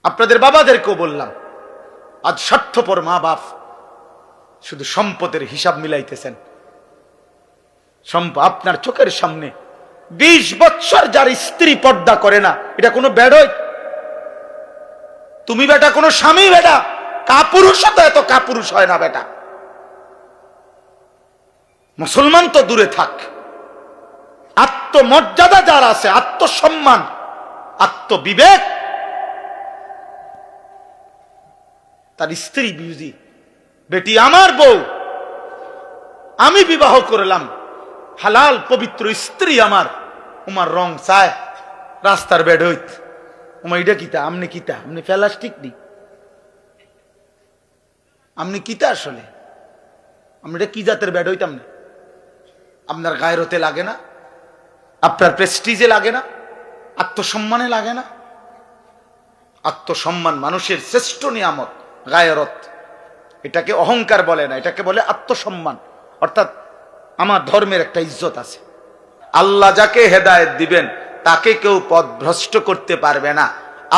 আপনাদের বাবাদেরকেও বললাম, আজ স্বার্থপর মা বাপ শুধু সম্পদের হিসাব মিলাইতেছেন। আপনার চোখের সামনে 20 বছর যার স্ত্রী পর্দা করে না, এটা কোনো বেডই? তুমি বেটা কোনো স্বামী বেটা কাপুরুষ তো এত কাপুরুষ হয় না বেটা। মুসলমান তো দূরে থাক, আত্মমর্যাদা যার আছে, আত্মসম্মান, আত্মবিবেক, তার স্ত্রী বিউজি, বেটি আমার বউ, আমি বিবাহ করলাম, হালাল পবিত্র স্ত্রী আমার, উমার রং চায় রাস্তার বেড হইত, উমা এটা কিতা, আমনি কিতা, আমনি প্লাস্টিক নি, আমনি কিতা আসলে, আমি এটা কি জাতের বেড হইতাম না? আপনার গায়রতে লাগে না? আপনার প্রেস্টিজে লাগে না? আত্মসম্মানে লাগে না? আত্মসম্মান মানুষের শ্রেষ্ঠ নিয়ামত, গায়রত। এটাকে অহংকার বলে না, এটাকে বলে আত্মসম্মান। অর্থাৎ আমার ধর্মের একটা ইজ্জত আছে। আল্লাহ যাকে হেদায়েত দিবেন তাকে কেউ পথভ্রষ্ট করতে পারবে না,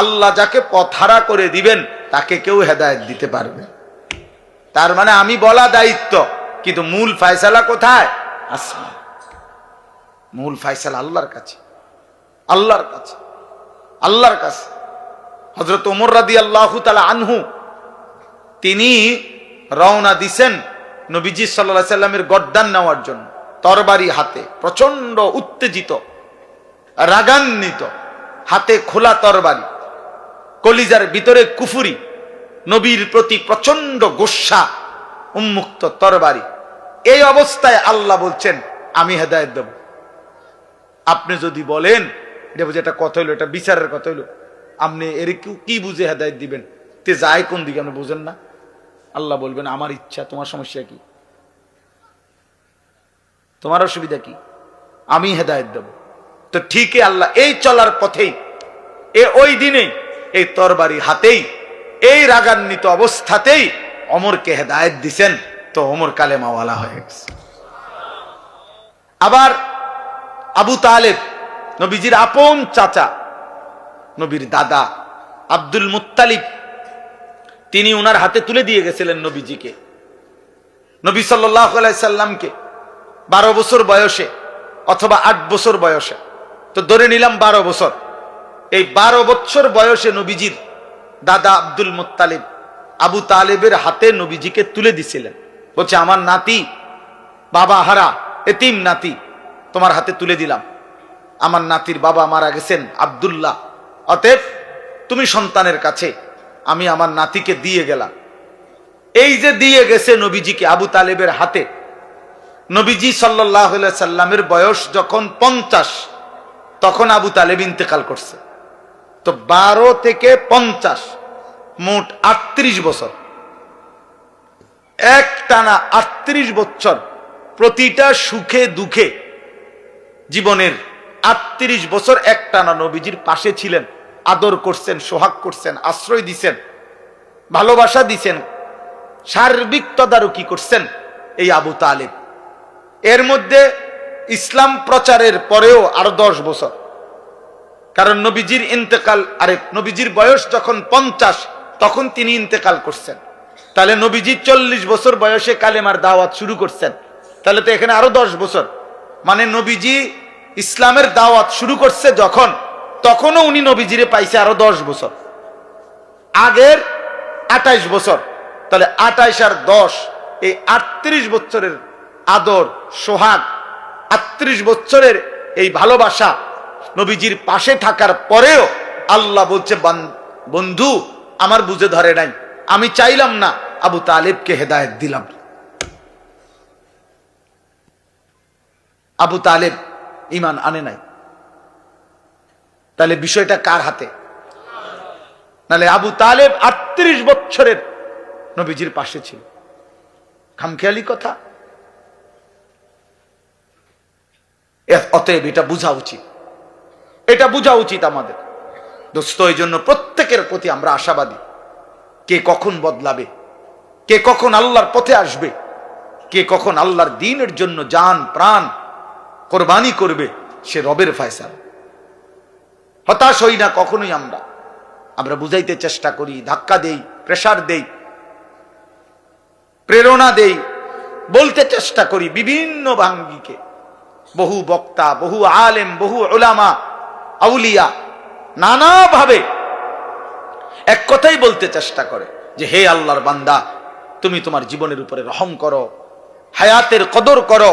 আল্লাহ যাকে পথহারা করে দিবেন তাকে কেউ হেদায়েত দিতে পারবে। তার মানে আমি বলা দায়িত্ব, কিন্তু মূল ফয়সালা কোথায়? আসমান। মূল ফয়সালা আল্লাহর কাছে, আল্লাহর কাছে, আল্লাহর কাছে। হযরত ওমর রাদিয়াল্লাহু তাআলা আনহু তিনি রওনা দিছেন নবীজি সাল্লাল্লাহু আলাইহি সাল্লামের গর্দান নেওয়ার জন্য, তরবারি হাতে, প্রচন্ড উত্তেজিত, রাগান্বিত, হাতে খোলা তরবারি, কলিজার ভিতরে কুফরি, নবীর প্রতি প্রচন্ড গোসা, উন্মুক্ত তরবারি। এই অবস্থায় আল্লাহ বলছেন আমি হেদায়েত দেব। আপনি যদি বলেন এটা বুঝে এটা কথা হইলো, এটা বিচারের কথা হইলো, আপনি এর কি বুঝে হেদায়েত দিবেন? তে যায় কোন দিকে আপনি বুঝেন না? আল্লাহ বলবেন আমার ইচ্ছা, তোমার সমস্যা কি, তোমার অসুবিধা কি, আমি হেদায়েত দেব। তো ঠিকই আল্লাহ এই চলার পথেই, ওই দিনেই, এই তরবারি হাতেই, এই রাগান্বিত অবস্থাতেই ওমরকে হেদায়েত দিছেন। তো ওমর কালেমাওয়ালা হয়ে গেছে। আবার আবু তালেব, নবীজির আপন চাচা, নবীর দাদা আব্দুল মুত্তালিব, তিনি উনার হাতে তুলে দিয়ে গেছিলেন নবীজিকে, নবী সাল্লাল্লাহু আলাইহি সাল্লামকে 12 বছর বয়সে অথবা 8 বছর বয়সে, তো ধরে নিলাম 12 বছর। এই 12 বছর বয়সে নবীজির দাদা আব্দুল মুত্তালিব আবু তালেবের হাতে নবীজিকে তুলে দিছিলেন। বলছে আমার নাতি, বাবা হারা এতিম নাতি, তোমার হাতে তুলে দিলাম। আমার নাতির বাবা মারা গেছেন আব্দুল্লাহ, অতএব তুমি সন্তানের কাছে, আমি আমার নাতিকে দিয়ে গেলাম। এই যে দিয়ে গেছে নবীজিকে আবু তালেবের হাতে, নবীজি সাল্লাল্লাহু আলাইহি সাল্লামের বয়স যখন 50, তখন আবু তালেব ইন্তেকাল করছে। তো 12 থেকে 50 মোট 38 বছর, একটানা 38 বছর প্রতিটা সুখে দুঃখে জীবনের 38 বছর একটানা নবীজির পাশে ছিলেন, আদর করছেন, সোহাগ করছেন, আশ্রয় দিছেন, ভালোবাসা দিছেন, সার্বিক তদারকি করছেন এই আবু তালেব। এর মধ্যে ইসলাম প্রচারের পরেও আরো 10 বছর, কারণ নবীজির ইন্তেকাল, নবীজির বয়স যখন 50 তখন তিনি ইন্তেকাল করছেন। তাহলে নবীজি 40 বছর বয়সে কালেমার দাওয়াত শুরু করছেন, তাহলে তো এখানে আরো 10 বছর। মানে নবীজি ইসলামের দাওয়াত শুরু করছে যখন, তখনও উনি নবীজিরে পাইছে আরো 10 বছর, আগের 28 বছর। তাহলে 28 আর 10, এই 38 বছরের আদর সোহাগ, 38 বছরের এই ভালোবাসা, নবীজির পাশে থাকার পরেও আল্লাহ বলছে বন্ধু আমার বুঝে ধরে নাই, আমি চাইলাম না, আবু তালেবকে হেদায়েত দিলাম। আবু তালেব ঈমান আনে নাই, তাহলে বিষয়টা কার হাতে? নালে আবু তালেব 38 বছরের নবীজির পাশে ছিল, খামখেয়ালি কথা। অতএব এটা বোঝা উচিত, এটা বোঝা উচিত আমাদের দোস্ত। এই জন্য প্রত্যেকের প্রতি আমরা আশাবাদী। কে কখন বদলাবে, কে কখন আল্লাহর পথে আসবে, কে কখন আল্লাহর দ্বীনের জন্য জান প্রাণ কোরবানি করবে, সে রবের ফয়সালা। হতাশ হই না কখনোই আমরা। আমরা বুঝাইতে চেষ্টা করি, ধাক্কা দেই, প্রেসার দেই, প্রেরণা দেই, বলতে চেষ্টা করি বিভিন্ন ভাঙ্গিকে। বহু বক্তা, বহু আলেম, বহু উলামা, আউলিয়া নানাভাবে এক কথাই বলতে চেষ্টা করে যে হে আল্লাহর বান্দা, তুমি তোমার জীবনের উপরে রহম করো, হায়াতের কদর করো,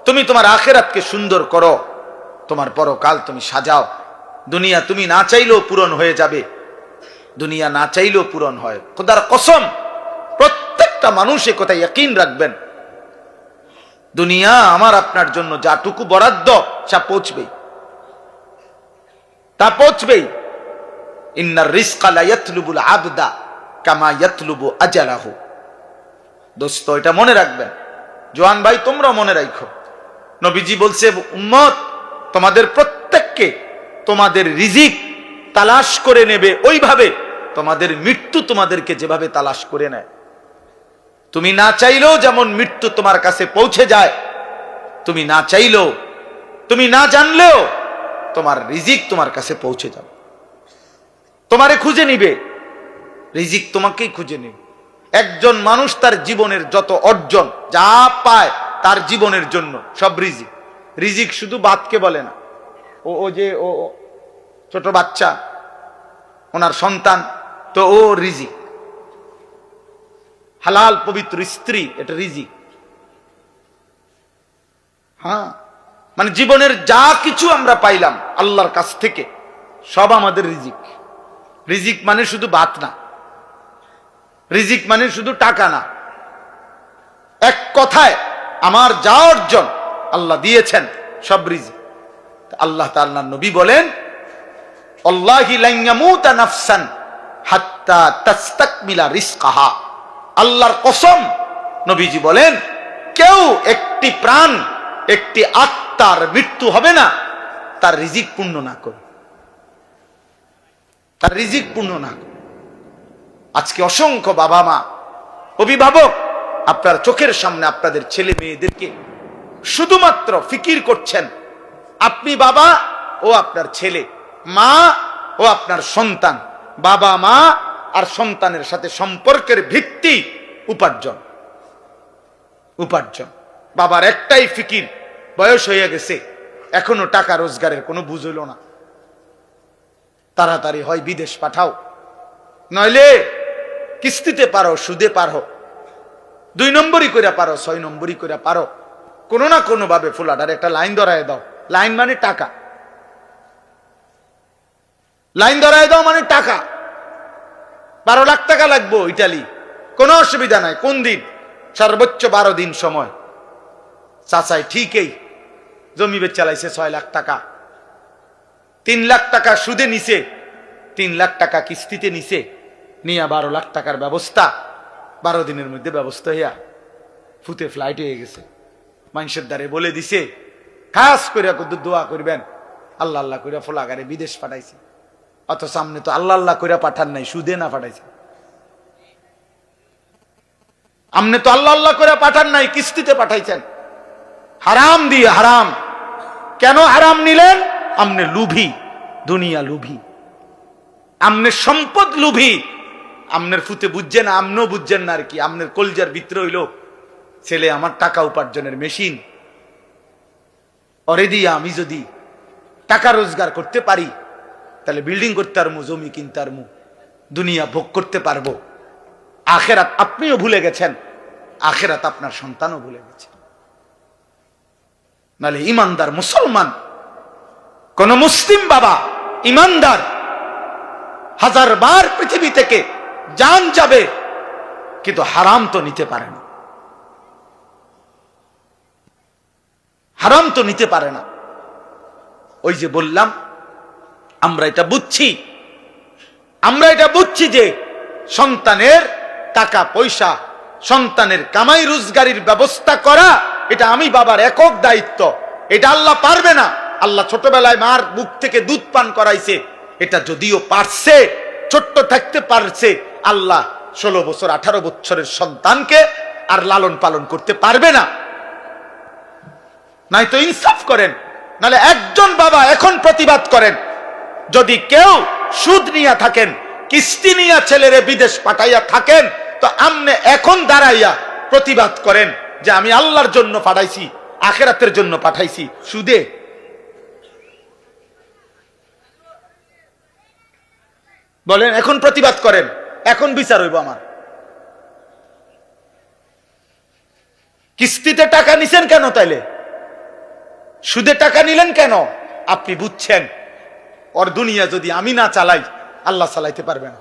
তুমি তোমার আখিরাতকে সুন্দর করো, তোমার পরকাল তুমি সাজাও। দুনিয়া তুমি না চাইলেও পূরণ হয়ে যাবে, দুনিয়া না চাইলেও পূরণ হয়। খোদার কসম, প্রত্যেকটা মানুষ এ কথা ইয়াকিন রাখবেন, দুনিয়া আমার আপনার জন্য যাটুকু বরাদ্দ তা পৌঁছবেই, তা পৌঁছবেই। ইন্নার রিজকা লা ইয়াতলুবুল আবদা কামা ইয়াতলুবু আজালাহু। দোস্ত, এটা মনে রাখবেন। জওয়ান ভাই, তোমরা মনে রাখো, নবীজি বলছে উম্মত তোমাদের প্রত্যেককে তোমাদের রিজিক তালাশ করে নেবে ওইভাবে তোমাদের মৃত্যু তোমাদেরকে যেভাবে তালাশ করে নেয়। তুমি না চাইলেও যেমন মৃত্যু তোমার কাছে পৌঁছে যায়, তুমি না চাইলেও, তুমি না জানলেও তোমার রিজিক তোমার কাছে পৌঁছে যাবে, তোমারে খুঁজে নিবে, রিজিক তোমাকেই খুঁজে নিবে। একজন মানুষ তার জীবনের যত অর্জন যা পায় তার জীবনের জন্য সব রিজিক। রিজিক শুধু বাতকে বলে না, ও যে ও ছোট বাচ্চা, ওনার সন্তান, তো ও রিজিক। হালাল পবিত্র স্ত্রী, এটা রিজিক। হ্যাঁ, মানে জীবনের যা কিছু আমরা পাইলাম আল্লাহর কাছ থেকে সব আমাদের রিজিক। রিজিক মানে শুধু ভাত না, রিজিক মানে শুধু টাকা না। এক কথায় আমার যা অর্জন আল্লাহ দিয়েছেন সব রিজিক। আল্লাহ তাআলা নবী বলেন, আল্লাহি লা ইয়ামুতা নাফসান হাত্তা তাস্তাকমিলা রিজকাহা। আল্লাহর কসম, নবীজি বলেন কেউ একটি প্রাণ, একটি আত্মার মৃত্যু হবে না তার রিজিক পূর্ণ না করে, তার রিজিক পূর্ণ না করে। আজকে অসংখ্য বাবা মা, অভিভাবক আপনার চোখের সামনে আপনাদের ছেলে মেয়েদেরকে শুধুমাত্র ফিকির করছেন, আপনি বাবা ও আপনার ছেলে, মা ও আপনার সন্তান। বাবা মা আর সন্তানের সাথে সম্পর্কের ভিত্তি উপার্জন। উপার্জন। বাবার একটাই ফিকির, বয়স হয়ে গেছে, এখনো টাকা রোজগারের কোনো বুঝ হইল না, তাড়াতাড়ি হয় বিদেশ পাঠাও, নইলে কিস্তিতে পারো, সুদে পারো, 2 নম্বরই করে পারো, 6 নম্বরই করে পারো, কোনো না কোনো ভাবে ফুলাটার একটা লাইন ধরায় দাও। লাইন মানে টাকা, লাইন ধরায় দাও মানে টাকা। 12 লাখ টাকা লাগবো ইটালি, কোনো অসুবিধা নাই। কোন দিন? সর্বোচ্চ 12 দিন সময়। চাচাই ঠিকই জমি বেচ চালাইছে 6 লাখ টাকা, 3 লাখ টাকা সুদে নিছে, 3 লাখ টাকা কিস্তিতে নিছে, নিয়ে 12 লাখ টাকার ব্যবস্থা 12 দিনের মধ্যে ব্যবস্থা হইয়া ফুতে ফ্লাইট হয়ে গেছে। মানুষের দ্বারে বলে দিছে খাস করে দোয়া করবেন, আল্লাহ আল্লাহ করে ফোলাগারে বিদেশ পাঠাইছে। অত সামনে তো আল্লাহ আল্লাহ করে পাঠান নাই, সুদে না পাঠাইছে। আমনে তো আল্লাহ আল্লাহ করে পাঠান নাই, কিস্তিতে পাঠাইছেন হারাম দিয়ে। হারাম কেন হারাম নিলেন? আমনে লুভি, দুনিয়া লুভি, আমনের সম্পদ লুভি। আমনের ফুতে বুঝছেন, আমনও বুঝছেন না আর কি। আমনের কলজার ভিতরে হইল ছেলে আমার টাকা উপার্জনের মেশিন, অরে দিয়া আমি যদি টাকা রোজগার করতে পারি তাহলে বিল্ডিং করতে পারবো, জমি কিনতে পারবো, দুনিয়া ভোগ করতে পারবো। আখেরাত আপনিও ভুলে গেছেন, আখেরাত আপনার সন্তানও ভুলে গেছে। নালে ইমানদার মুসলমান, কোন মুসলিম বাবা ইমানদার 1000 বার পৃথিবী থেকে জান যাবে কিন্তু হারাম তো নিতে পারে না, হারাম তো নিতে পারে না। ওই যে বললাম, আমরা এটা বুঝছি যে সন্তানের টাকা পয়সা, সন্তানের কামাই রোজগারির ব্যবস্থা করা এটা আমি বাবার একক দায়িত্ব। এটা আল্লাহ পারবে না। আল্লাহ ছোটবেলায় মার বুক থেকে দুধ পান করাইছে, এটা যদিও পারছে, ছোট্ট থাকতে পারছে, আল্লাহ 16 বছর 18 বছরের সন্তানকে আর লালন পালন করতে পারবে না। নাই তো ইনসাফ করেন, নালে একজন বাবা এখন প্রতিবাদ করেন, যদি কেউ সুদ নিয়া থাকেন, কিস্তি নিয়া ছেলেরে বিদেশ পাঠাইয়া থাকেন, তো আমনে এখন দাঁড়াইয়া প্রতিবাদ করেন যে আমি আল্লাহর জন্য পাঠাইছি, আখিরাতের জন্য পাঠাইছি সুদে। বলেন, এখন প্রতিবাদ করেন, এখন বিচার হইব আমার। কিস্তিতে টাকা নিছেন কেন? তাইলে সুদে টাকা নিলেন কেন? আপনি বুঝছেন ওর দুনিয়া যদি আমি না চালাই, আল্লাহ চালাইতে পারবে না।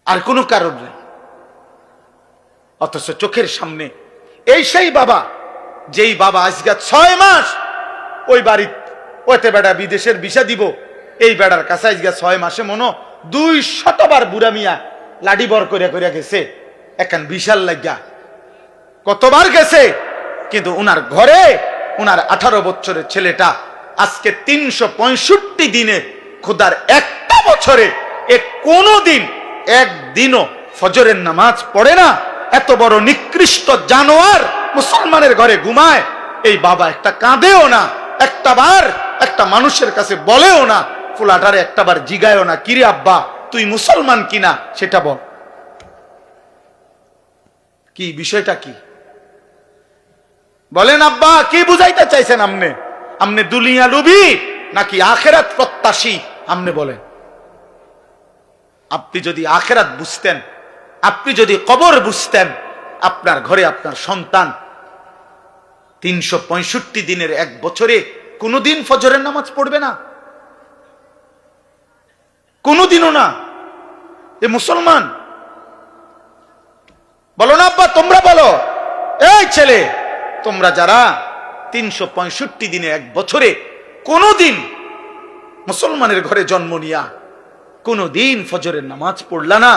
আর কোনো কারণ নেই। অথচ চোখের সামনে এই সেই বাবা, যেই বাবা আজকে 6 মাস ওই বাড়ির ওতে বেড়া বিদেশের ভিসা দিব, এই বেড়ার কাছে আজকে 6 মাসে মনো 200 বার বুড়া মিয়া লাডি বর করিয়া করিয়া গেছে, এখন বিশাল লাগিয়া কতবার গেছে, কিন্তু উনার ঘরে উনার 18 বছরের ছেলেটা আজকে 365 দিনে খোদার একটা বছরে কোনদিন একদিনও ফজরের নামাজ পড়ে না। এত বড় নিকৃষ্ট জানোয়ার মুসলমানের ঘরে ঘুমায়, এই বাবা একটা কাঁদেও না, একটাবার একটা মানুষের কাছে বলেও না, ফুলাটারে একটাবার জিগায়ও না, কিরে আব্বা তুই মুসলমান কিনা সেটা বল। কি বিষয়টা কি বলেন আব্বা, কি বুঝাইতে চাইছেন আমনে? আমনে দুনিয়া লুবি নাকি আখেরাত প্রত্যাশী? আমনে বলেন। আপনি যদি আখেরাত বুঝতেন, আপনি যদি কবর বুঝতেন, আপনার ঘরে আপনার সন্তান 365 দিনের এক বছরে কোনদিন ফজরের নামাজ পড়বে না, কোনদিনও না। এ মুসলমান। বলো না আব্বা, তোমরা বলো, এই ছেলে তোমরা যারা 365 দিনে এক বছরে কোনদিন মুসলমানের ঘরে জন্ম নিয়া কোনদিন ফজরের নামাজ পড়লা না,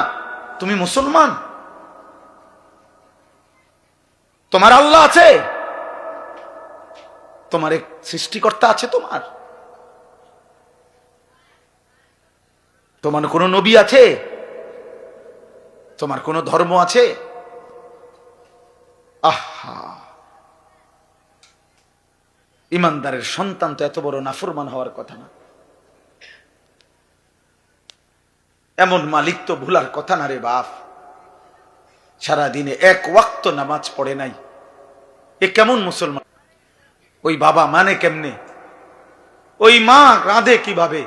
তুমি মুসলমান? তোমার আল্লাহ আছে, তোমার এক সৃষ্টিকর্তা আছে, তোমার কোন নবী আছে, তোমার কোন ধর্ম আছে? আহা, ইমানদারের সন্তান তো এত বড় নাফরমান হওয়ার কথা না। এমন মালিক তো ভুলার কথা না রে বাপ। সারাদিনে এক ওয়াক্ত নামাজ পড়ে নাই, এ কেমন মুসলমান? ওই বাবা মানে কেমনে? ওই মা কাঁদে কিভাবে?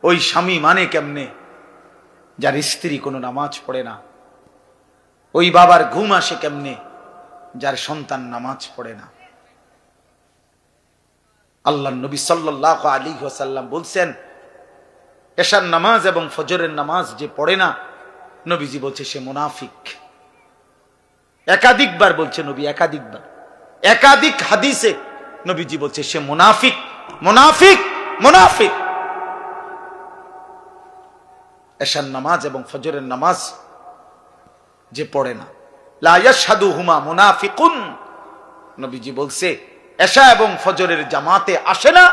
ওই স্বামী মানে কেমনে যার স্ত্রী কোনো নামাজ পড়ে না? ওই বাবার ঘুম আসে কেমনে যার সন্তান নামাজ পড়ে না? আল্লাহর নবী সাল্লাল্লাহু আলাইহি ওয়াসাল্লাম বলছেন, এশার নামাজ এবং ফজরের নামাজ যে পড়ে না, নবীজি বলছে সে মুনাফিক। একাধিকবার বলছে নবী, একাধিকবার, একাধিক হাদিসে নবীজি বলছে সে মুনাফিক, মুনাফিক, মুনাফিক। এশার নামাজ এবং ফজরের নামাজ যে পড়ে না, লা ইয়াশহাদুহুমা মুনাফিকুন, নবীজি বলছে এশা এবং ফজরের জামাতে আসে না,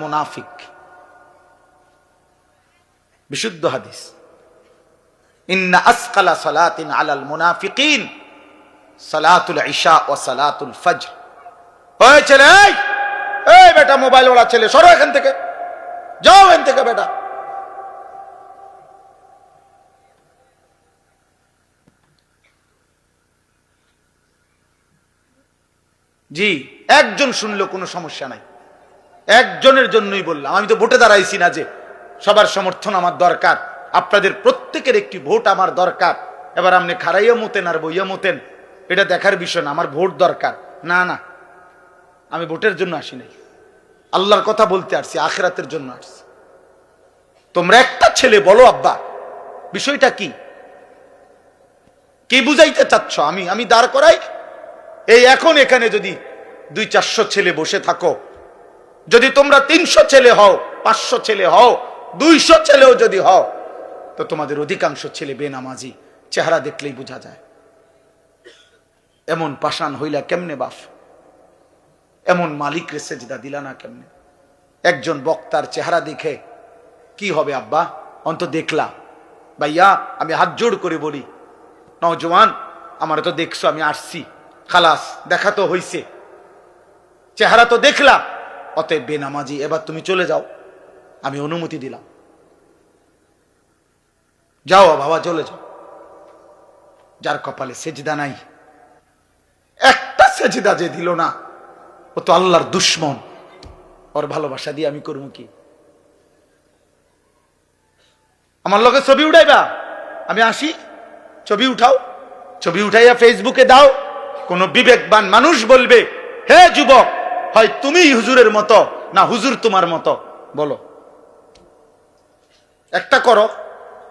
মুনাফিক। বিশুদ্ধ হাদিস। ইন্না আসকালা সালাতিন আলাল মুনাফিকিন সালাতুল ইশা ওয়া সালাতুল ফজর। ওই ছেলে, এই বেটা মোবাইল ওলা ছেলে, সরো এখান থেকে, যাও এখান থেকে বেটা। জি, একজন শুনলো কোনো সমস্যা নাই, একজনের জন্যই বললাম। আমি তো ভোটে দাঁড়াইছি না যে সবার সমর্থন আমার দরকার, আপনাদের প্রত্যেকের একটি ভোট আমার দরকার। এবার আপনি খারাইয়া মতেন আর বইয়া মতেন, এটা দেখার বিষয় না। আমার ভোট দরকার না, না, আমি ভোটের জন্য আসি নাই, আল্লাহর কথা বলতে আসছি, আখিরাতের জন্য আসছি। তোমরা একটা ছেলে বলো আব্বা, বিষয়টা কি, কি বুঝাইতে চাচ্ছ? আমি দাঁড় করাই, এই এখন এখানে যদি 200-400 ছেলে বসে থাকো, যদি তোমরা 300 ছেলে হও, 500 ছেলে হও, 200 ছেলেও যদি হও, তো তোমাদের অধিকাংশ ছেলে বেনামাজি, চেহারা দেখলেই বোঝা যায়। এমন পাষাণ হইলা কেমনে বাপ? এমন মালিক রে সেজদা দিলা না কেমনে? একজন বক্তার চেহারা দেখে কি হবে আব্বা? অন্ত দেখলা ভাইয়া, আমি হাত জোড় করে বলি, নওজওয়ান আমার তো দেখছো, আমি আসছি, খালাস, দেখা তো হইছে, চেহারা তো দেখলা, অতএব বেনামাজি, এবার তুমি চলে যাও, আমি অনুমতি দিলাম, যাও বাবা চলে যাও। যার কপালে সেজদা নাই, একটা সেজদা যে দিল না, ও তো আল্লাহর দুশ্মন। ওর ভালোবাসা দিয়ে আমি করবো কি? আমার লোকে ছবি উঠাইবা, আমি আসি, ছবি উঠাও, ছবি উঠাইয়া ফেসবুকে দাও। কোন বিবেকবান মানুষ বলবে, হে যুবক, হয় তুমি হুজুরের মতো না হুজুর তোমার মতো, বলো একটা করো,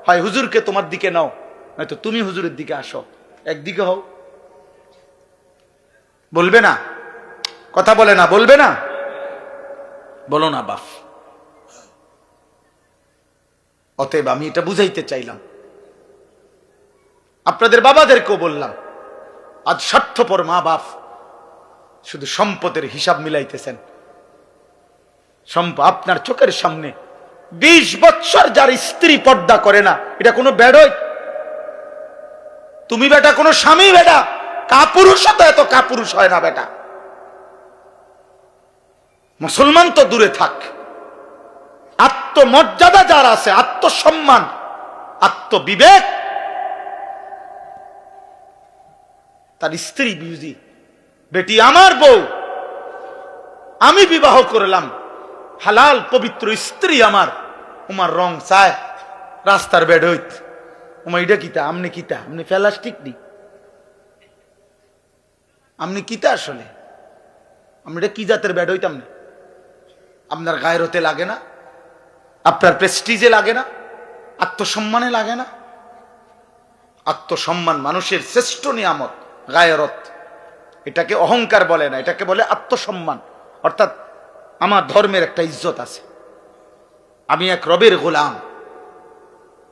হয় হুজুরকে তোমার দিকে নাও, নয়তো তুমি হুজুরের দিকে আসো, একদিকে হও। বলবে না? কথা বলে না, বলবে না? বলো না বাপ। অতএব আমি এটা বুঝাইতে চাইলাম, আপনাদের বাবাদেরকেও বললাম, আজ স্বার্থপর মা বাপ শুধু সম্পদের হিসাব মিলাইতেছেন। আপনার চোখের সামনে 20 বছর যার স্ত্রী পর্দা করে না, এটা কোনো বেড়ই? তুমি বেটা কোনো স্বামী বেটা কাপুরুষ তো এত কাপুরুষ হয় না বেটা। মুসলমান তো দূরে থাক, আত্মমর্যাদা যার আছে, আত্মসম্মান, আত্মবিবেক, তার স্ত্রী বুঝি, বেটি আমার বউ, আমি বিবাহ করলাম, হালাল পবিত্র স্ত্রী আমার, উমার রং চায় রাস্তার বেড হইত, উমা এটা কিতা, আমনে কিতা, আমনে প্লাস্টিক নি, আমনে কিতা আসলে, আমি এটা কি জাতের বেড হইতাম না? আপনার গায়রতে লাগে না? আপনার প্রেস্টিজে লাগে না? আত্মসম্মানে লাগে না? আত্মসম্মান মানুষের শ্রেষ্ঠ নিয়ামত, গায়রত। এটাকে অহংকার বলে না, এটাকে বলে আত্মসম্মান। অর্থাৎ আমার ধর্মের একটা ইজ্জত আছে, আমি এক রবের গোলাম,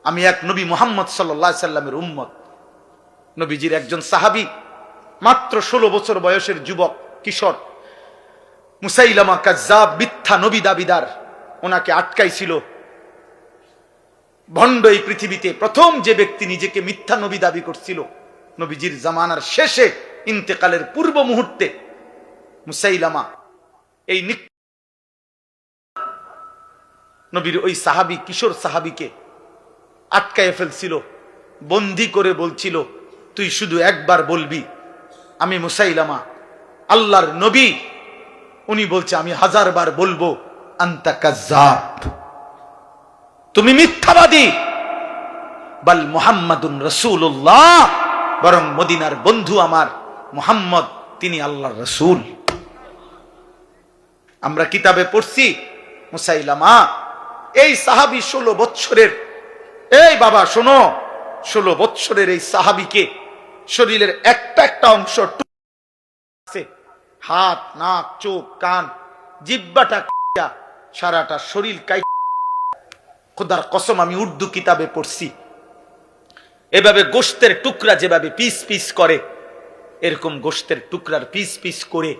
আমি এক নবী মুহাম্মদ সাল্লাল্লাহু আলাইহি সাল্লামের উম্মত। নবীজির একজন সাহাবী, মাত্র 16 বছর বয়সের যুবক কিশোর, মুসাইলামা কাজ্জাব, মিথ্যা নবী দাবিদার, ওনাকে আটকাইছিল। ভণ্ড এই পৃথিবীতে প্রথম যে ব্যক্তি নিজেকে মিথ্যা নবী দাবি করছিল, নবীজির জামানার শেষে, ইন্তেকালের পূর্ব মুহূর্তে মুসাইলামা এই নবীর ওই সাহাবী, কিশোর সাহাবীকে আটকায় ফেলছিল, বন্দী করে বলছিল, তুই শুধু একবার বলবি আমি মুসাইলামা আল্লাহর নবী। উনি বলছে, আমি 1000 বার বলবো আনতা কাজ্জাব, তুমি মিথ্যাবাদী। বাল মুহাম্মাদুন রাসূলুল্লাহ, বরং মদিনার বন্ধু আমার মুহাম্মদ, তিনি আল্লাহর রাসূল। আমরা কিতাবে পড়ছি, মুসাইলামা এই সাহাবী 16 বছরের, এই বাবা শোনো, 16 বছরের এই সাহাবীকে শরীরের একটা একটা অংশ, হাত, নাক, চোখ, কান, জিহ্বাটা, সারাটা শরীর খোদার কসম, আমি উর্দু কিতাবে পড়ছি, এভাবে গোশতের টুকরা যেভাবে পিস পিস করে, এরকম গোশতের টুকরার পিস পিস করে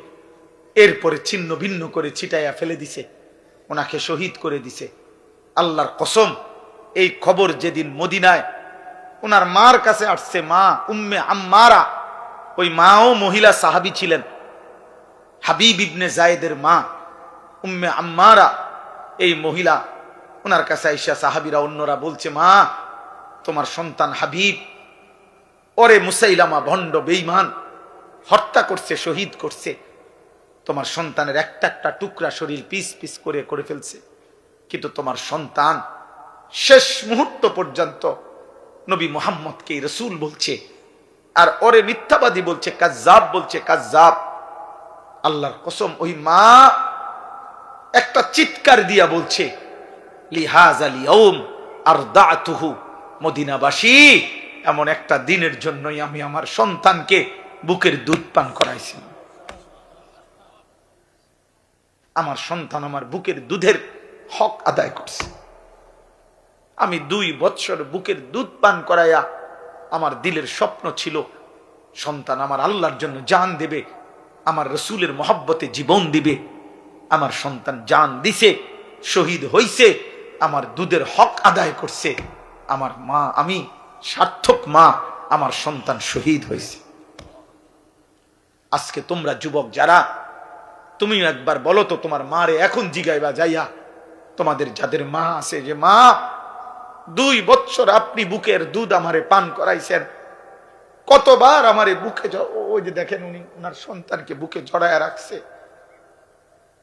এরপরে ছিন্ন ভিন্ন করে ছিটাইয়া ফেলে দিছে, ওনাকে শহীদ করে দিছে। আল্লাহর কসম, এই খবর যেদিন মদিনায় ওনার মার কাছে আসছে, মা উম্মে আম্মারা, ওই মাও মহিলা সাহাবী ছিলেন, হাবিব ইবনে জায়েদের মা উম্মে আম্মারা, এই মহিলা ওনার কাছে আইসা সাহাবীরা অন্যরা বলছে, মা তোমার সন্তান হাবিব, ওরে মুসাইলামা ভণ্ড বেঈমান হত্যা করছে, শহীদ করছে, তোমার সন্তানের একটা একটা টুকরা শরীর পিস পিস করে করে ফেলছে, কিন্তু তোমার সন্তান শেষ মুহূর্ত পর্যন্ত নবী মুহাম্মদকে রাসূল বলছে, আর ওরে মিথ্যাবাদী বলছে, কাজ্জাব বলছে, কাজ্জাব। আল্লাহর কসম, ওই মা একটা চিৎকার দিয়া বলছে, লিহাযাল ইয়াউম আরদাতুহু, মদিনাবাসী, এমন একটা দিনের জন্যই আমি আমার সন্তানকে বুকের দুধ পান করাইছি। আমার সন্তান আমার বুকের দুধের হক আদায় করছে। আমি 2 বছর বুকের দুধ পান করাইয়া, আমার দিলের স্বপ্ন ছিল সন্তান আমার আল্লাহর জন্য জান দেবে, আমার রাসূলের মহব্বতে জীবন দিবে। আমার সন্তান জান দিছে, শহীদ হইছে, আমার দুধের হক আদায় করছে। আমার মা, আমি সার্থক মা, আমার সন্তান শহীদ হয়েছে। আজকে তোমরা যুবক যারা, তুমি একবার বলো তো তোমার মারে এখন জিগাইবা যাইয়া, তোমাদের যাদের মা আছে, যে মা 2 বছর আপনি বুকের দুধ আমারে পান করাইছেন, কতবার আমারে বুকে, ওই যে দেখেন উনি ওনার সন্তানকে বুকে জড়ায় রাখছে।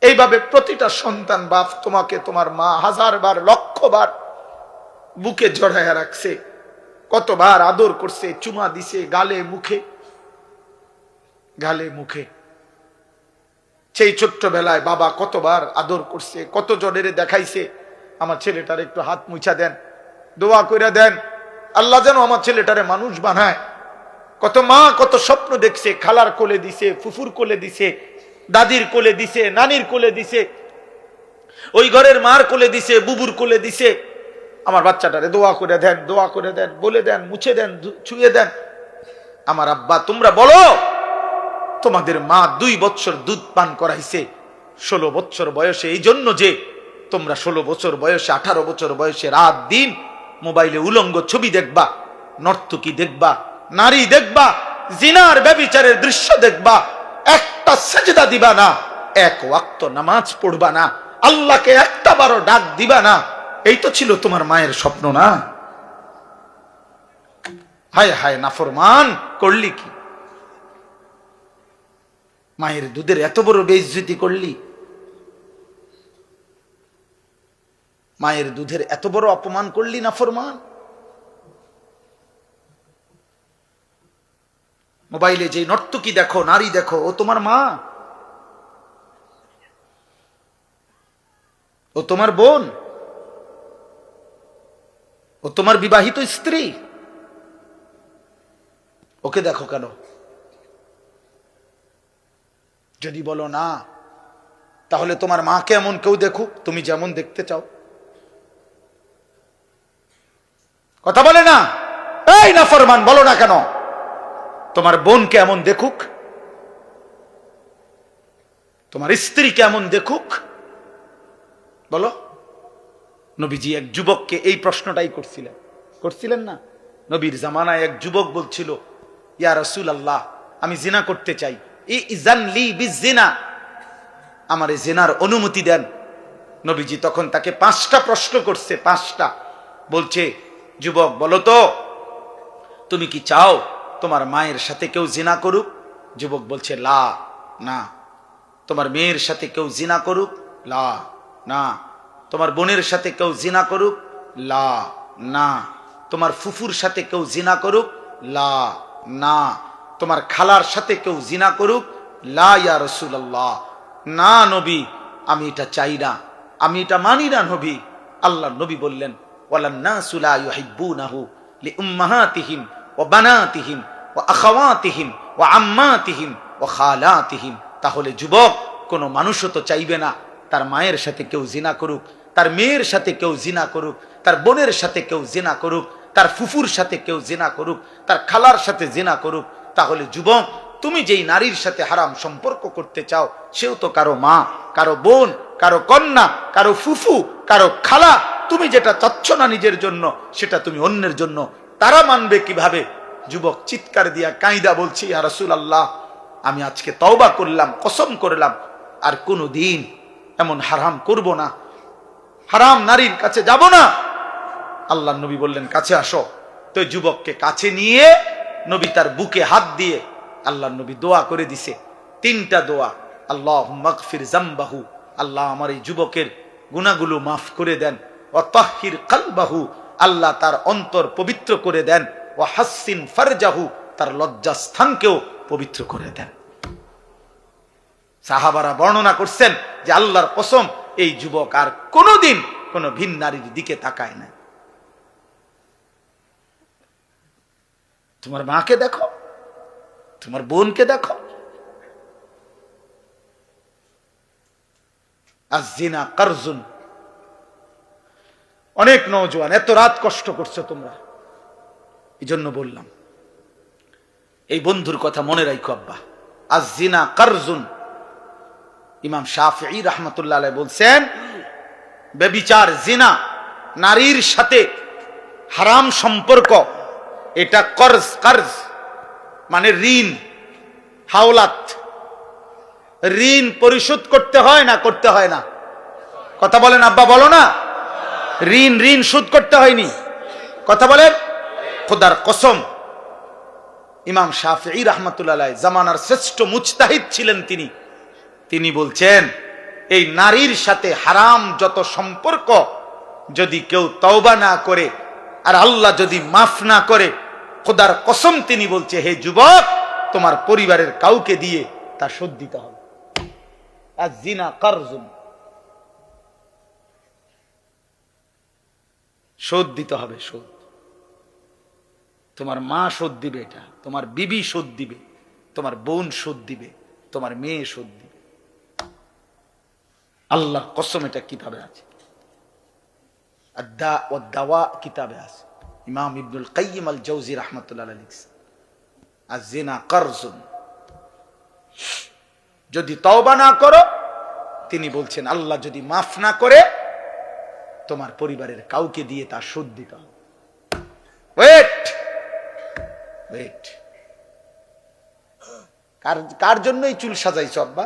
এইভাবে প্রতিটা সন্তান বাপ তোমাকে তোমার মা 1000 বার 1,00,000 বার বুকে জড়ায় রাখছে, কতবার আদর করছে, চুমা দিছে গালে মুখে, গালে মুখে। সেই ছোট্টবেলায় বাবা কতবার আদর করছে, কত জনের দেখাইছে আমার ছেলেটার একটু হাত মুছা দেন, দোয়া করে দেন, আল্লাহ যেন আমার ছেলেটারে মানুষ বানায়। কত মা কত স্বপ্ন দেখছে, খালার কোলে দিছে, ফুফুর কোলে দিছে, দাদির কোলে দিছে, নানির কোলে দিছে, ওই ঘরের মার কোলে দিছে, বুবুর কোলে দিছে। আমার বাচ্চাটারে দোয়া করে দেন, দোয়া করে দেন, বলে দেন, মুছে দেন, ছুঁয়ে দেন। আমার আব্বা তোমরা বলো, তোমাদের মা 2 বছর দুধ পান করাইছে 16 বছর বয়সে, এই জন্য যে তোমরা 16 বছর বয়সে 18 বছর বয়সে রাত দিন মোবাইলে উলঙ্গ ছবি দেখবা, নর্তকী দেখবা, নারী দেখবা, জিনার ব্যভিচারের দৃশ্য দেখবা, একটা সেজদা দিবা না, 1 ওয়াক্ত নামাজ পড়বা না, আল্লাহকে একটা বারো ডাক দিবা না। এই তো ছিল তোমার মায়ের স্বপ্ন না? হায় হায় নাফরমান, করলি কি? মায়ের দুধের এত বড় বেইজ্জতি করলি, মায়ের দুধের এত বড় অপমান করলি নাফরমান। মোবাইলে যে নর্তকী দেখো, নারী দেখো, ও তোমার মা, ও তোমার বোন, ও তোমার বিবাহিত স্ত্রী, ওকে দেখো কেন? যদি বলো না, তাহলে তোমার মাকে এমন কেউ দেখুক তুমি যেমন দেখতে চাও। কথা বলে না? এই নাফরমান, বলো না কেন? তোমার বোনকে এমন দেখুক, তোমার স্ত্রীকে এমন দেখুক, বলো। নবীজি এক যুবককে এই প্রশ্নটাই করছিলেন না? নবীর জামানায় এক যুবক বলছিল, ইয়া রাসূলুল্লাহ, আমি জিনা করতে চাই, ইযান লি বিজিনা, আমারে জিনার অনুমতি দেন। নবীজি তখন তাকে 5টা প্রশ্ন করছে, 5টা। বলছে, যুবক বলো তো, তুমি কি চাও তোমার মায়ের সাথে কেউ জিনা করুক? যুবক বলছে, লা, না। তোমার মেয়ের সাথে কেউ জিনা করুক? লা, না। তোমার বোনের সাথে কেউ জিনা করুক? লা, না। তোমার ফুফুর সাথে কেউ জিনা করুক? লা, না। তোমার খালার সাথে কেউ জিনা করুক? লা ইয়া রাসূলুল্লাহ, না নবী, আমি এটা চাই না, আমি এটা মানি না নবী। আল্লাহ নবী বললেন, ওয়ালান নাসু লা ইউহিব্বুনাহু লিউম্মাহাতিহিম ওয়া বানাতিহিম ওয়া আখাওয়াতিহিম ওয়া আম্মাতিহিম ওয়া খালাতিহিম। তাহলে যুবক, কোন মানুষও তো চাইবে না তার মায়ের সাথে কেউ জিনা করুক, তার মেয়ের সাথে কেউ জিনা করুক, তার বোনের সাথে কেউ জিনা করুক, তার ফুফুর সাথে কেউ জিনা করুক, তার খালার সাথে জিনা করুক। তাহলে যুবক, তুমি যেই নারীর সাথে হারাম সম্পর্ক করতে চাও, সেও তো কারো মা, কারো বোন, কারো কন্যা, কারো ফুফু, কারো খালা। তুমি যেটা চাচ্ছ না নিজের জন্য, সেটা তুমি অন্যের জন্য। তারা মানবে কিভাবে? যুবক চিৎকার দিয়া কাঁইদা বলছি, ইয়া রাসূলুল্লাহ, আমি আজকে তওবা করলাম, কসম করলাম, আর কোনোদিন এমন হারাম করব না, হারাম নারীর কাছে যাব না। আল্লাহ নবী বললেন, কাছে আসো। তো যুবককে কাছে নিয়ে নবী তার বুকে হাত দিয়ে আল্লাহ নবী দোয়া করে দিছে, 3টা দোয়া। আল্লাহুম্মা গফির যামবাহু, আল্লাহ আমার এই যুবকের গুনাহগুলো মাফ করে দেন। ওয়া তাহহির কলবাহু, আল্লাহ তার অন্তর পবিত্র করে দেন। ওয়া হাসসিন ফারজাহু, তার লজ্জাস্থানকেও পবিত্র করে দেন। সাহাবারা বর্ণনা করছেন যে আল্লাহর কসম, এই যুবক আর কোনোদিন কোন ভিন নারীর দিকে তাকায় না। তোমার মাকে দেখো, তোমার বোনকে দেখো। আয-যিনা কারজুন। অনেক নওজোয়ান এত রাত কষ্ট করছো তোমরা, এই জন্য বললাম, এই বন্ধুর কথা মনে রাখো আব্বা। আয-যিনা কারজুন। ইমাম শাফিঈ রাহমাতুল্লাহ আলাইহি বলছেন, ব্যভিচার, জিনা, নারীর সাথে হারাম সম্পর্ক, এটা কর্জ, কর্জ মানে ঋণ, হাওলাত। ঋণ পরিশোধ করতে হয় না করতে হয় না? কথা বলেন আব্বা, বলো না। ঋণ শোধ করতে হয়নি? কথা বলেন। খোদার কসম, ইমাম শাফিঈ রাহমাতুল্লাহ আলাইহি জামানার শ্রেষ্ঠ মুজতাহিদ ছিলেন তিনি বলছেন, এই নারীর সাথে হারাম যত সম্পর্ক যদি কেউ তওবা না করে আর আল্লাহ যদি মাফ না করে, খোদার কসম তিনি বলছে, হে যুবক, তোমার পরিবারের কাউকে দিয়ে তা শোধ দিতে হবে। আয-যিনা কারজুন, শোধ দিতে হবে, শোধ। তোমার মা শোধ দিবে, এটা তোমার বিবি শোধ দিবে, তোমার বোন শোধ দিবে, তোমার মেয়ে শোধ দিবে। আল্লাহর কসম, এটা কিতাবে আছে, আদ-দা ওয়াদ-দাওয়া কিতাবে আছে। ইমাম ইবনুল কাইয়িম আল জাওজি রাহমাতুল্লাহ আলাইহি লিখছেন, আয-যিনা কারজুন, যদি তওবা না করো, তিনি বলছেন আল্লাহ যদি মাফ না করে, তোমার পরিবারের কাউকে দিয়ে তা শোধ দিতে হবে। ওয়েট, কার জন্য এই চুল সাজাইছো আব্বা?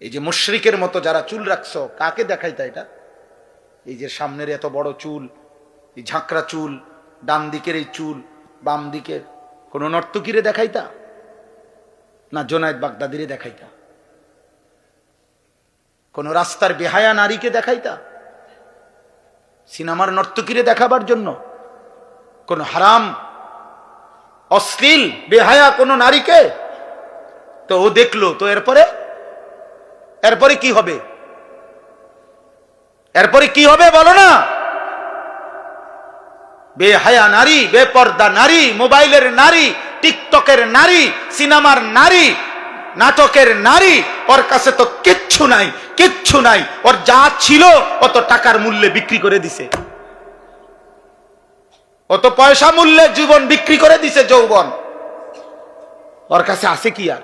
এই যে মুশরিকের মতো যারা চুল রাখছো, কাকে দেখাইতা এটা? এই যে সামনের এত বড় চুল, এই ঝাঁকড়া চুল, ডান দিকের এই চুল, বাম দিকের, কোন নর্তকীরে দেখাইতা না জোনায়েদ বাগদাদিরে দেখাইতা? কোন রাস্তার বেহায়া নারীকে দেখাইতা? সিনেমার নর্তকীরে দেখাবার জন্য? কোন হারাম অশ্লীল বেহায়া কোন নারীকে? তো ও দেখলো, তো এরপরে কি হবে? এরপরে কি হবে বলো না? বেহায়া নারী, বেপর্দা নারী, মোবাইলের নারী, টিকটকের নারী, সিনেমার নারী, নাটকের নারী, ওর কাছে তো কিচ্ছু নাই, কিচ্ছু নাই। ওর যা ছিল অত টাকার মূল্যে বিক্রি করে দিছে, অত পয়সা মূল্যে জীবন বিক্রি করে দিছে, যৌবন। ওর কাছে আছে কি আর?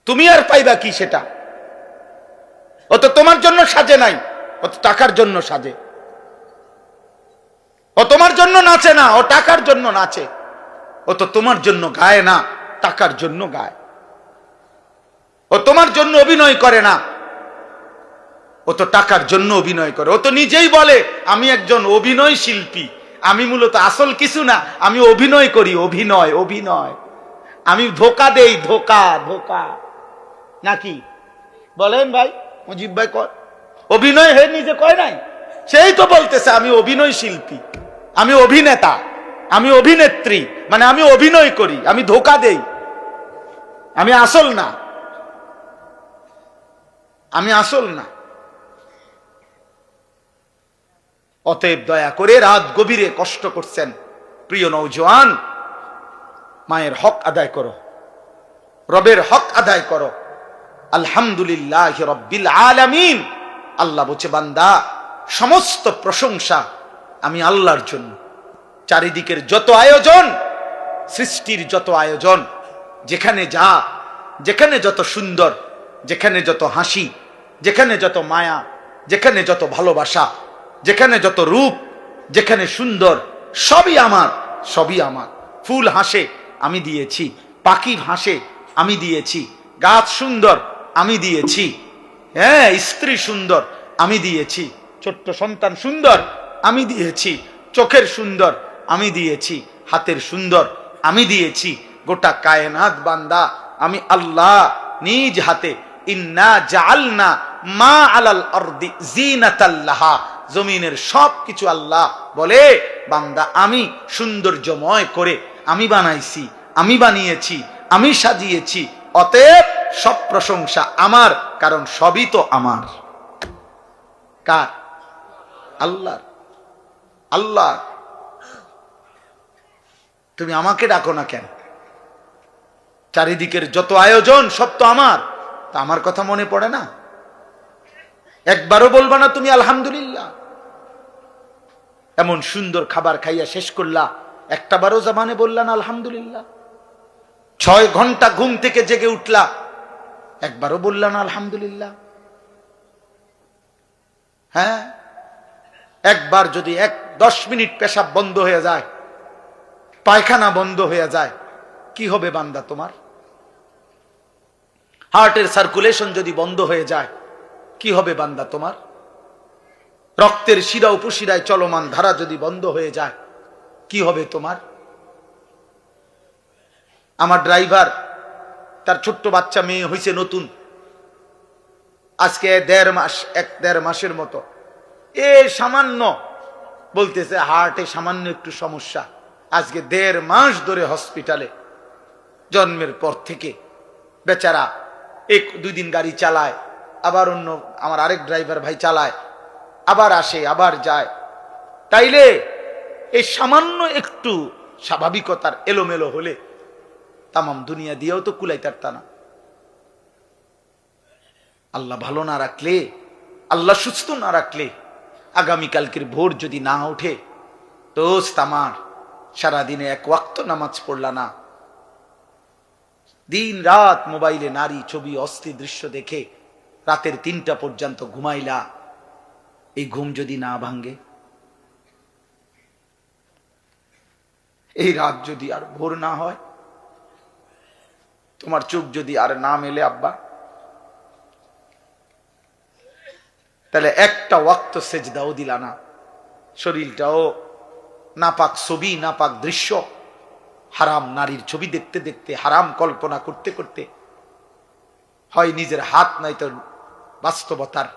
তুমি আর পাইবা কি সেটা? ও তো তোমার জন্য সাজে নাই, ও তো টাকার জন্য সাজে। ও তোমার জন্য নাচে না, ও টাকার জন্য নাচে। ও তো তোমার জন্য গায় না, টাকার জন্য গায়। ও তোমার জন্য অভিনয় করে না, ও তো টাকার জন্য অভিনয় করে। ও তো নিজেই বলে, আমি একজন অভিনয় শিল্পী, আমি মূলত আসল কিছু না, আমি অভিনয় করি, অভিনয়। আমি ধোকা দেই, ধোকা নাকি বলেন ভাই? মুজিব ভাই কয় অভিনয়, হে নিজে কয় নাই? সেই তো বলতেছে আমি অভিনয় শিল্পী, আমি অভিনেতা, আমি অভিনেত্রী, মানে আমি অভিনয় করি, আমি ধোকা দেই, আমি আসল না, আমি আসল না। অতএব দয়া করে রাত গভীরে কষ্ট করছেন প্রিয় নওজোয়ান, মায়ের হক আদায় করো, রবের হক আদায় করো। আলহামদুলিল্লাহ রাব্বিল আলামিন। আল্লাহ বলছে, বান্দা সমস্ত প্রশংসা আমি আল্লাহর জন্য। চারিদিকের যত আয়োজন, সৃষ্টির যত আয়োজন, যেখানে যা, যেখানে যত সুন্দর, যেখানে যত হাসি, যেখানে যত মায়া, যেখানে যত ভালোবাসা, যেখানে যত রূপ, যেখানে সুন্দর, সবই আমার, সবই আমার। ফুল হাসে, আমি দিয়েছি। পাখি হাসে, আমি দিয়েছি। গাছ সুন্দর, আমি দিয়েছি। হ্যাঁ, স্ত্রী সুন্দর, আমি দিয়েছি। ছোট্ট সন্তান সুন্দর, আমি দিয়েছি। চোখের সুন্দর, আমি দিয়েছি। হাতের সুন্দর, আমি দিয়েছি। গোটা কায়নাত বান্দা আমি আল্লাহ নিজ হাতে, ইন্না জাআলনা মা আলাল আরদি জিনাতাল লাহা, জমিনের সবকিছু আল্লাহ বলে, বান্দা আমি সৌন্দর্যময় করে আমি বানাইছি, আমি বানিয়েছি, আমি সাজিয়েছি। অতএব সব প্রশংসা আমার, কারণ সবই তো আমার। কার? আল্লাহ। আল্লাহ। তুমি আমাকে ডাকো না কেন? চারিদিকের যত আয়োজন সব তো আমার, তা আমার কথা মনে পড়ে না? একবারও বলবা না তুমি আলহামদুলিল্লাহ? এমন সুন্দর খাবার খাইয়া শেষ করলা, একটা বারও জবানে বললা না আলহামদুলিল্লাহ? 6 ঘন্টা ঘুম থেকে জেগে উঠলা, একবারও বললা না আলহামদুলিল্লাহ? হ্যাঁ, একবার যদি 10 মিনিট পেশাব বন্ধ হয়ে যায়, পায়খানা বন্ধ হয়ে যায়, কি হবে বান্দা তোমার? হার্টের সার্কুলেশন যদি বন্ধ হয়ে যায় কি হবে বান্দা তোমার? রক্তের শিরা উপশিরায় চলমান ধারা যদি বন্ধ হয়ে যায় কি হবে তোমার? আমার ড্রাইভার, তার ছোট্ট বাচ্চা মেয়ে হয়েছে নতুন, আজকে 1.5 মাসের মতো, সামান্য বলতেছে হার্টে সামান্য একটু সমস্যা। আজকে 1.5 মাস ধরে হসপিটালে, জন্মের পর থেকে বেচারা 1-2 দিন গাড়ি চালায়, আবার অন্য আমার আরেক ড্রাইভার ভাই চালায়, আবার আসে আবার যায়। তাইলে এই সামান্য একটু স্বাভাবিকতার এলোমেলো হলে তামাম দুনিয়া দিয়েও তো কুলাইতার তা না। আল্লাহ ভালো না রাখলে, আল্লাহ সুস্থ না রাখলে, আগামীকালকের ভোর যদি না ওঠে, দোস্ত আমার, সারাদিনে 1 ওয়াক্ত নামাজ পড়লা না, দিন রাত মোবাইলে নারী ছবি অস্থির দৃশ্য দেখে রাতের 3টা পর্যন্ত ঘুমাইলা, এই ঘুম যদি না ভাঙ্গে, এই রাত যদি আর ভোর না হয়, তোমার চোখ যদি আর না মেলে আব্বা, তাহলে একটা ওয়াক্ত সেজদাও দিলা না, শরীরটাও নাপাক ছবি, নাপাক দৃশ্য, হারাম নারীর ছবি দেখতে দেখতে, হারাম কল্পনা করতে করতে, হয় নিজের হাত নাই তো বাস্তবতার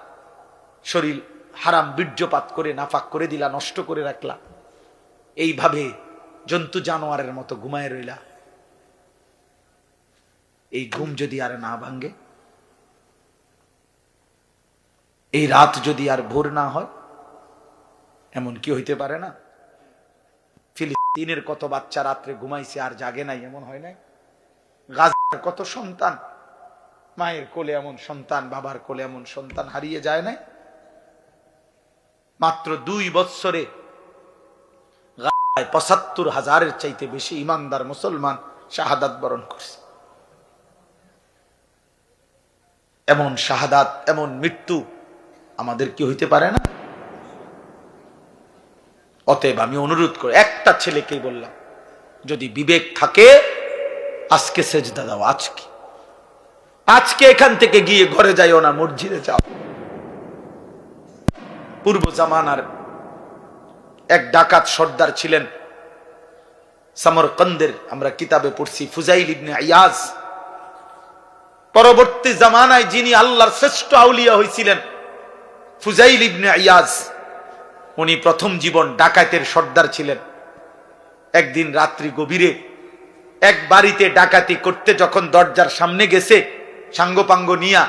শরীর হারাম বীর্যপাত করে নাপাক করে দিলা, নষ্ট করে রাখলা, এইভাবে জন্তু জানোয়ারের মতো ঘুমায় রইলা। এই ঘুম যদি আর না ভাঙ্গে, এই রাত যদি আর ভোর না হয়, এমন কি হইতে পারে না? ফিলিস্তিনের কত বাচ্চা রাত্রে ঘুমাইছে আর জাগে নাই, এমন হয় নাই? গাজার কত সন্তান, মায়ের কোলে এমন সন্তান, বাবার কোলে এমন সন্তান হারিয়ে যায় নাই? মাত্র 2 বৎসরে 75,000-এর চাইতে বেশি ইমানদার মুসলমান শাহাদাত বরণ করছে। এমন শাহাদাত, এমন মৃত্যু আমাদের কি হইতে পারে না? অতএব আমি অনুরোধ করি, একটা ছেলেকেই বললাম, যদি বিবেক থাকে আজকে সেজদা দাও, আজকে এখান থেকে গিয়ে ঘরে যাইও না, মসজিদে যাও। পূর্ব জামানার এক ডাকাত সর্দার ছিলেন সমরকন্দের, আমরা কিতাবে পড়ছি, ফুজাইল ইবনে ইয়াজ। পরবর্তী জামানায় যিনি আল্লাহর শ্রেষ্ঠ আউলিয়া হয়েছিলেন ফুজাইল ইবনে ইয়াজ, উনি প্রথম জীবন ডাকাতের সর্দার ছিলেন। একদিন রাত্রি গভীরে এক বাড়িতে ডাকাতি করতে যখন দরজার সামনে গেছে সাঙ্গপাঙ্গ নিয়া,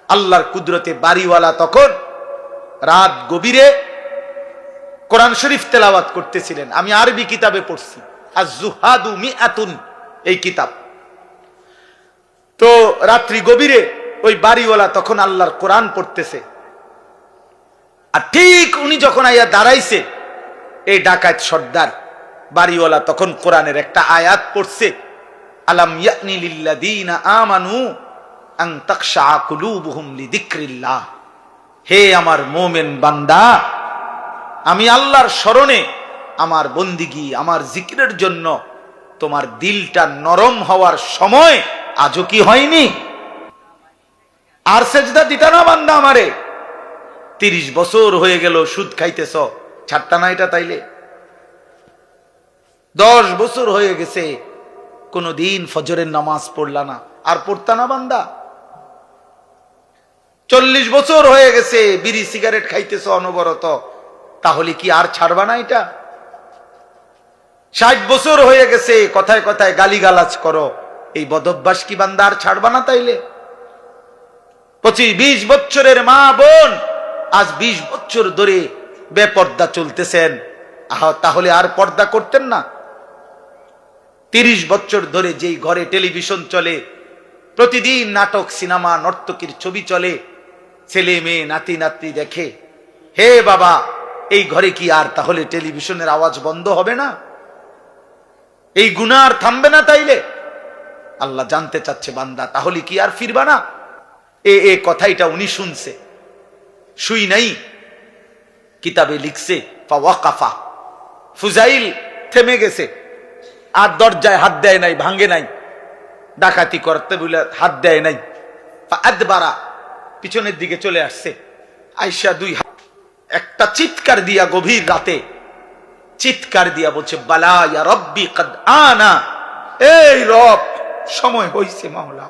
আল্লাহর কুদরতে বাড়িওয়ালা তখন রাত গভীরে কোরআন শরীফ তেলাওয়াত করতেছিলেন। আমি আরবি কিতাবে পড়ছি, আজ-জুহাদু মিআতুন এই কিতাব। তো রাত্রি গভীরে ওই বাড়িওয়ালা তখন আল্লাহর কোরআন পড়তেছে, আর ঠিক উনি যখন আইয়া দাঁড়াইছে, এই ডাকাত সর্দার বাড়িওয়ালা তখন কোরআনের একটা আয়াত পড়ছে, আলাম ইয়ানি লিল্লাযীনা আমানু আন তাখশা কুলুবুহুম লিযিকরিল্লাহ। হে আমার মুমিন বান্দা, আমি আল্লাহর স্মরণে, আমার বন্দিগি, আমার জিকিরের জন্য তোমার দিলটা নরম হওয়ার সময় আজও কি হয়নি? আর সেজদা দিতা না বান্দা আমারে? 30 বছর হয়ে গেল সুদ খাইতেছ, ছাড়তা না এটা? তাইলে 10 বছর হয়ে গেছে কোনদিন ফজরের নামাজ পড়লা না, আর পড়তা না বান্দা? 40 বছর হয়ে গেছে বিড়ি সিগারেট খাইতেছ অনবরত, তাহলে কি আর ছাড়বা না এটা? 60 বছর হয়ে গেছে কথায় কথায় গালিগালাজ করো, এই বদভ্যাস কি বান্দা আর ছাড়বা না? তাইলে 25-20 বছরের মা বোন আজ 20 বছর ধরে বেপর্দা চলতেছেন, তাহলে আর পর্দা করতেন না? 30 বছর ধরে যেই ঘরে টেলিভিশন চলে, প্রতিদিন নাটক, সিনেমা, নর্তকীর ছবি চলে, ছেলে মেয়ে নাতি নাতনি দেখে, হে বাবা, এই ঘরে কি আর তাহলে টেলিভিশনের আওয়াজ বন্ধ হবে না? এই গুনাহ আর থামবে না? তাইলে আল্লাহ জানতে চাচ্ছে, বান্দা তাহলে কি আর ফিরবা না? এ কথাইটা উনি শুনছে, শুই নাই, কিতাবে লিখছে ফাওয়াকাফা, ফুজাইল থেমে গেছে, আর দরজায় হাত দেয় নাই, ভাঙ্গে নাই, ডাকাতি করতে বলে হাত দেয় নাই। আদবারা, পিছনের দিকে চলে আসছে। আয়েশা দুই হাত, একটা চিৎকার দিয়া, গভীর রাতে চিৎকার দিয়া বলছে, বালা ইয়া রব্বি কদ আনা, এই রব সময় হয়েছে মাওলা,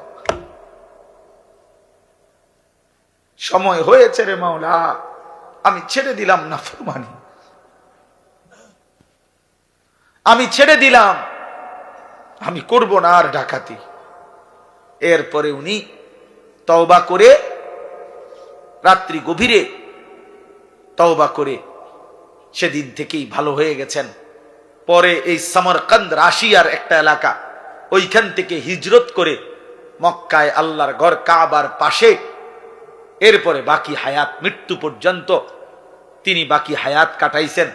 সময় হয়েছে রে মাওলা, আমি ছেড়ে দিলাম নাফরমানি, আমি ছেড়ে দিলাম, আমি করব না আর ডাকাতি। এরপরে উনি তওবা করে, রাত্রি গভীরে তওবা করে সেদিন থেকেই ভালো হয়ে গেছেন। পরে এই সামারকান্দ, রাশিয়ার একটা এলাকা, ওইখান থেকে হিজরত করে মক্কায় আল্লাহর ঘর কাবার পাশে, এরপরে বাকি হায়াত, মৃত্যু পর্যন্ত তিনি বাকি হায়াত কাটাইছেন।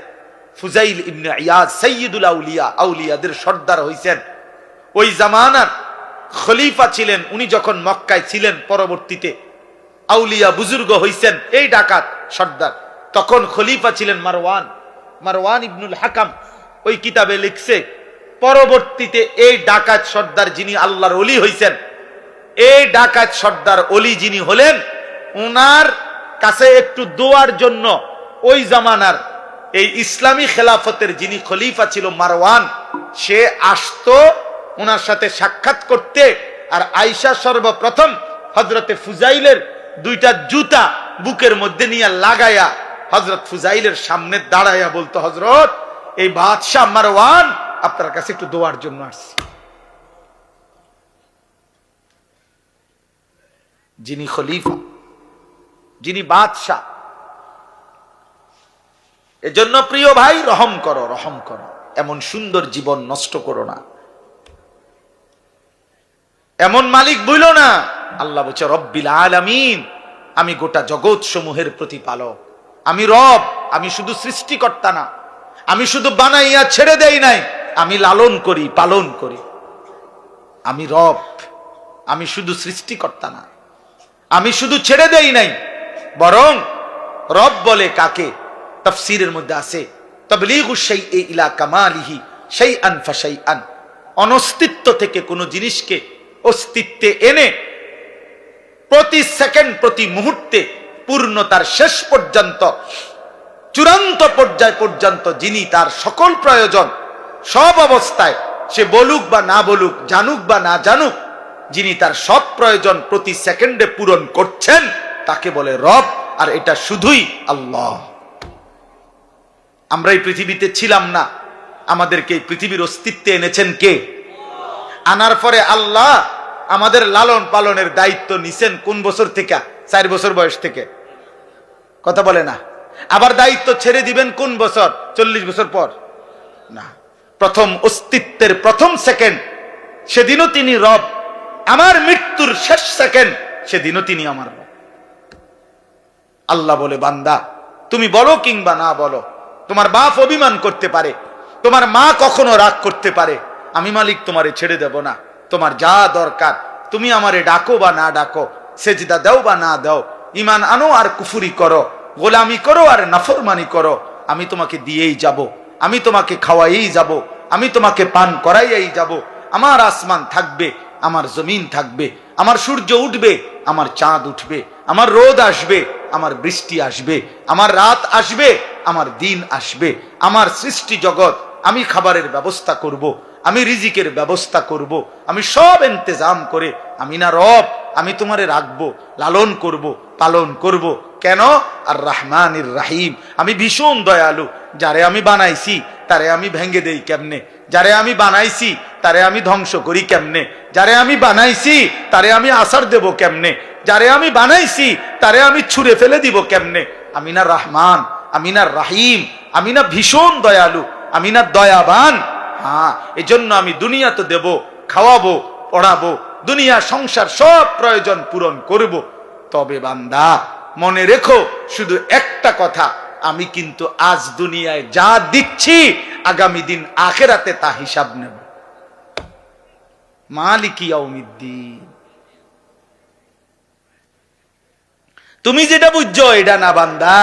ফুজাইল ইবনে ইয়াদ সাইয়্যিদুল আউলিয়া, আউলিয়াদের সর্দার হইছেন। ওই জামানার খলিফা ছিলেন উনি, যখন মক্কায় ছিলেন, পরবর্তীতে আউলিয়া বুজুর্গ হইছেন এই ডাকাত সর্দার। তখন খলিফা ছিলেন মারওয়ান, মারওয়ান ইবনুল হাকাম। ওই কিতাবে লিখছে, পরবর্তীতে এই ডাকাত সর্দার যিনি আল্লাহর ওলি হইছেন, এই ডাকাত সর্দার ওলি যিনি হলেন, ওনার কাছে একটু দোয়ার জন্য ওই জামানার এই ইসলামী খেলাফতের যিনি খলিফা ছিল মারওয়ান, সে আসতো ওনার সাথে সাক্ষাৎ করতে। আর আয়েশা সর্বপ্রথম হযরতে ফুজাইলের দুইটা জুতা বুকের মধ্যে নিয়ে লাগায়া হযরত ফুজাইলের সামনে দাঁড়াইয়া বলতো, হযরত এই বাদশাহ মারওয়ান আপনার কাছে একটু দোয়ার জন্য আসছে। যিনি খলিফা, যিনি বাদশাহ। এজন্য প্রিয় ভাই, রহম করো, রহম করো, এমন সুন্দর জীবন নষ্ট করো না, এমন মালিক বইলো না। আল্লাহ বলছে রব্বিল আলামিন, আমি গোটা জগৎ সমূহের প্রতিপালক, আমি রব, আমি শুধু সৃষ্টিকর্তা না, আমি শুধু বানাইয়া ছেড়ে দেই নাই, আমি লালন করি, পালন করি। আমি রব, আমি শুধু সৃষ্টিকর্তা না, আমি শুধু ছেড়ে দেই নাই, বরং রব বলে কাকে? তাফসীরের মধ্যে আছে তাবলীগু শাইই ইলা কামালিহি শাইআন ফাশাইআন, অনস্তিত্ব থেকে কোনো জিনিসকে অস্তিত্বে এনে প্রতি সেকেন্ড, প্রতি মুহূর্তে পূর্ণতার শেষ পর্যন্ত, চূড়ান্ত পর্যায় পর্যন্ত যিনি তার সকল প্রয়োজন সব অবস্থায়, সে বলুক বা না বলুক, জানুক বা না জানুক, যিনি তার সব প্রয়োজন প্রতি সেকেন্ডে পূরণ করছেন, তাকে বলে রব। আর এটা শুধুই আল্লাহ। আমরা এই পৃথিবীতে ছিলাম না, আমাদেরকে এই পৃথিবীর অস্তিত্বে এনেছেন কে? আনার পরে আল্লাহ আমাদের লালন পালনের দায়িত্ব নিছেন কোন বছর থেকে? 4 বছর বয়স থেকে। কথা বলে না। আবার দায়িত্ব ছেড়ে দিবেন কোন বছর? 40 বছর পর না, প্রথম অস্তিত্বের প্রথম সেকেন্ড, সেদিনও তিনি রব। আমার মৃত্যুর শেষ সেকেন্ড, সেদিনও তিনি আমার রব। আল্লাহ বলে, বান্দা তুমি বলো কিংবা না বলো, তোমার বাপ অভিমান করতে পারে, তোমার মা কখনো রাগ করতে পারে, আমি মালিক তোমারে ছেড়ে দেব না। তোমার যা দরকার, তুমি আমারে ডাকো বা না ডাকো, সেজদা দাও বা না দাও, ঈমান আনো আর কুফরি করো, গোলামি করো আর নাফরমানি করো, আমি তোমাকে দিয়েই যাব, আমি তোমাকে খাওয়াইই যাব, আমি তোমাকে পান করাইয়াই যাব। আমার আসমান থাকবে, আমার জমিন থাকবে, আমার সূর্য উঠবে, আমার চাঁদ উঠবে, আমার রোদ আসবে, আমার বৃষ্টি আসবে, আমার রাত আসবে, আমার দিন আসবে, আমার সৃষ্টি জগৎ, আমি খাবারের ব্যবস্থা করব, আমি রিজিকের ব্যবস্থা করব, আমি সব ইন্তজাম করে, আমি না রব, আমি তোমারে রাখবো, লালন করব, পালন করব। কেন? আর রহমানির রাহিম, আমি ভীষণ দয়ালু। যারে আমি বানাইছি তারে আমি ভেঙ্গে দেই কেমনে? যারে আমি বানাইছি তারে আমি ধ্বংস করি কেমনে? যারে আমি বানাইছি তারে আমি আসার দেব কেমনে? যারে আমি বানাইছি তারে আমি ছুঁড়ে ফেলে দিব কেমনে? আমি না রহমান, আমি না রাহিম, আমি না ভীষণ দয়ালু, আমি না দয়াবান? হ্যাঁ, এজন্য আমি দুনিয়া তো দেব, খাওয়াবো, পড়াবো, দুনিয়া সংসার সব প্রয়োজন পূরণ করব। তবে বান্দা মনে রেখো শুধু একটা কথা, আমি কিন্তু আজ দুনিয়ায় যা দিচ্ছি, আগামী দিন আখিরাতে তা হিসাব নেব। মালিকি ইয়াউমিদ্দিন। তুমি যেটা বুঝছো এটা না বান্দা,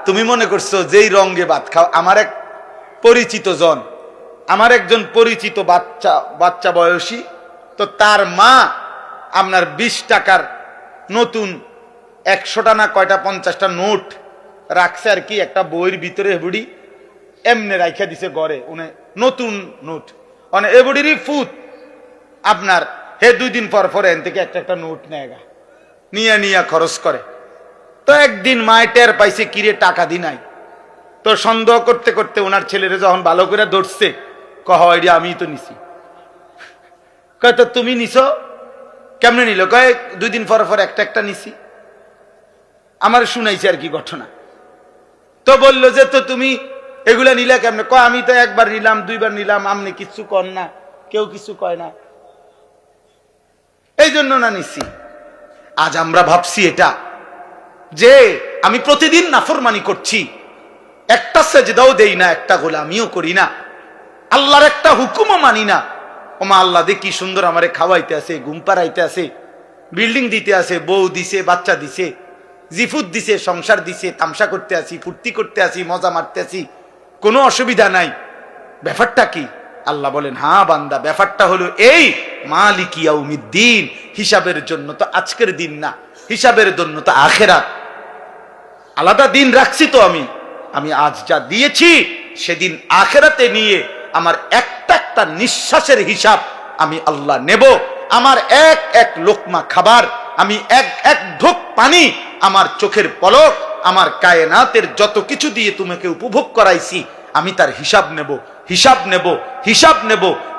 তুমি মনে করছো যেই রঙে ভাত খাও। আমার এক পরিচিত জন, আমার একজন পরিচিত বাচ্চা বয়সী, তো তার মা আপনার 20 টাকার নতুন 100টা না কয়টা 50টা নোট রাখছে আর কি একটা বইয়ের ভিতরে। বুড়ি এমনি রাখা দিছে ঘরে, উনি নতুন নোট মানে এ বুড়িরই ফুত আপনার হে 2 দিন পর পর এন থেকে একটা নোট নেগা নিয়ে খরচ করে। তো একদিন মায় টের পাইছে কিরে টাকা দি নাই, তো সন্দেহ করতে করতে ওনার ছেলেরে যখন ভালো করে ধরছে, কহরি আমি তো নিছি। কয় তো তুমি নিছো কেমনে নিল? কয় 2 দিন পর পর একটা নিছি। আমার শুনাইছে আর কি ঘটনা। তো বললো যে তো তুমি এগুলা নিলে কেমনে? কয় আমি তো একবার নিলাম 2বার নিলাম, আমনে কিছু কর না, কেউ কিছু কয় না, এই জন্য না নিছি। আজ আমরা ভাবছি এটা যে আমি প্রতিদিন নাফরমানি করছি, একটা সেজদাও দেই না, একটা গোলামিও করি না, আল্লাহর একটা হুকুমও মানি না। ওমা আল্লাহ দে কি সুন্দর আমারে খাওয়াইতে আছে, ঘুম পাড়াইতে আছে, বিল্ডিং দিতে আছে, বউ দিছে, বাচ্চা দিছে, জিফুত দিছে, সংসার দিছে, তামসা করতে আসি, ফুর্তি করতে আসি, মজা মারতে আসি, কোনো অসুবিধা নাই। ব্যাপারটা কি? আল্লাহ বলেন হ্যাঁ বান্দা, ব্যাপারটা হলো এই মালিক ইয়াউমিদ্দিন, হিসাবের জন্য তো আজকের দিন না, হিসাবের জন্য তো আখিরাত। আলাদা দিন রাখছি তো আমি আজ যা দিয়েছি সেদিন আখিরাতে নিয়ে আমার একটা নিঃশ্বাসের হিসাব আমি আল্লাহ নেব। আমার এক লোকমা খাবার, আমি এক ঢোক পানি, আমার চোখের পলক, আমার কায়নাতের যত কিছু দিয়ে তোমাকে উপভোগ করাইছি, আমি তার হিসাব নেব।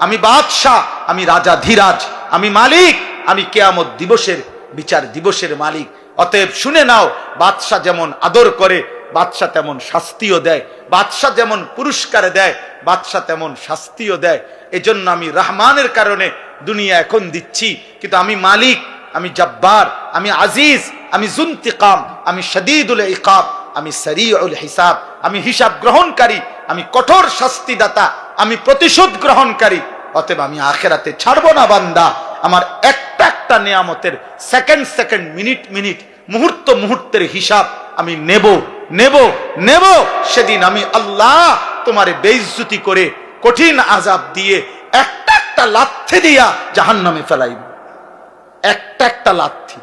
আমি বাদশাহ, আমি রাজা ধীরাজ, আমি মালিক, আমি কিয়ামত দিবসের বিচার দিবসের মালিক। অতএব শুনে নাও, বাদশাহ যেমন আদর করে বাদশাহ তেমন শাস্তিও দেয়, বাদশাহ যেমন পুরস্কার দেয় বাদশাহ তেমন শাস্তিও দেয়। এজন্য আমি রহমানের কারণে দুনিয়া এখন দিচ্ছি, কিন্তু আমি মালিক, আমি জব্বার, আমি আজিজ, আমি জুনতিকাম, আমি শদীদুল ইকাব, আমি সরিউল হিসাব, আমি হিসাব গ্রহণকারী, আমি কঠোর শাস্তিদাতা, আমি প্রতিশোধ গ্রহণকারী। অতএব আমি আখিরাতে ছাড়বো না বান্দা। আমার একটা নিয়ামতের সেকেন্ড, মিনিট, মুহূর্তের হিসাব আমি নেব। সেদিন আমি আল্লাহ তোমারে বেইজ্জতি করে কঠিন আযাব দিয়ে একটা লাথি দিয়া জাহান্নামে ফেলাইব। একটা লাথি,